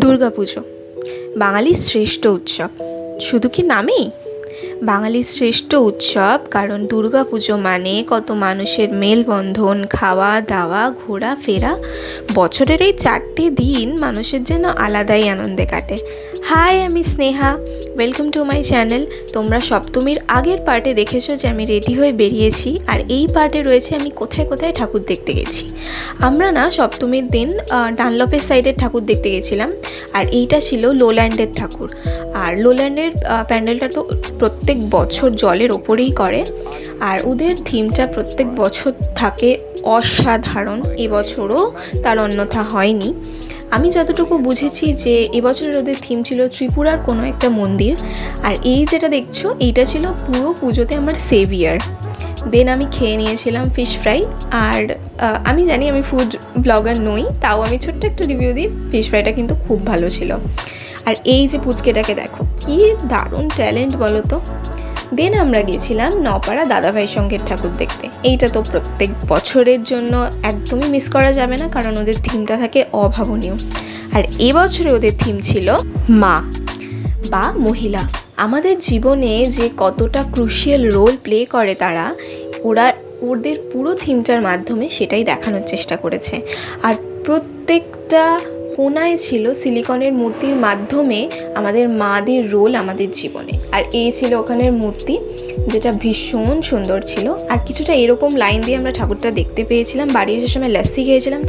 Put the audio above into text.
দুর্গাপুজো বাঙালির শ্রেষ্ঠ উৎসব। শুধু কি নামেই? বাঙালির শ্রেষ্ঠ উৎসব, কারণ দুর্গাপুজো মানে কত মানুষের মেলবন্ধন, খাওয়া দাওয়া, ঘোরাফেরা। বছরের এই 4টে দিন মানুষের যেন আলাদাই আনন্দে কাটে। হাই, আমি Sneha, welcome to my channel. তোমরা সপ্তমীর আগের পার্টে দেখেছো যে আমি রেডি হয়ে বেরিয়েছি, আর এই পার্টে রয়েছে আমি কোথায় কোথায় ঠাকুর দেখতে গেছি। আমরা না সপ্তমীর দিন ডানলপের সাইডের ঠাকুর দেখতে গেছিলাম, আর এইটা ছিল লোল্যান্ডের ঠাকুর। আর লোল্যান্ডের প্যান্ডেলটা তো প্রত্যেক বছর জলের ওপরেই করে, আর ওদের থিমটা প্রত্যেক বছর থাকে অসাধারণ। এবছরও তার অন্যথা হয়নি। আমি যতটুকু বুঝেছি যে এবছরের ওদের থিম ছিল ত্রিপুরার কোনো একটা মন্দির, আর এই যেটা দেখছো এইটা ছিল পুরো পুজোতে আমার সেভিয়ার। দেন আমি খেয়ে নিয়েছিলাম ফিশ ফ্রাই, আর আমি জানি আমি ফুড ব্লগার নই, তাও আমি ছোট্ট একটা রিভিউ দিই। ফিশ ফ্রাইটা কিন্তু খুব ভালো ছিল। আর এই যে পুচকেটাকে দেখো, কি দারুণ ট্যালেন্ট বলো তো। দেন আমরা গেছিলাম নপাড়া দাদাভাই সঙ্গের ঠাকুর দেখতে। এইটা তো প্রত্যেক বছরের জন্য একদমই মিস করা যাবে না, কারণ ওদের থিমটা থাকে অভাবনীয়। আর এবছরে ওদের থিম ছিল মা বা মহিলা। আমাদের জীবনে যে কতটা ক্রুশিয়াল রোল প্লে করে তারা, ওদের পুরো থিমটার মাধ্যমে সেটাই দেখানোর চেষ্টা করেছে। আর প্রত্যেকটা কোনায় ছিল সিলিকনের মূর্তির মাধ্যমে আমাদের মাদের রোল আমাদের জীবনে। আর এই ছিল ওখানের মূর্তি, যেটা ভীষণ সুন্দর ছিল। আর কিছুটা এরকম লাইন দিয়ে আমরা ঠাকুরটা দেখতে পেয়েছিলাম। বাড়ি আসার সময় লস্যি খেয়েছিলাম।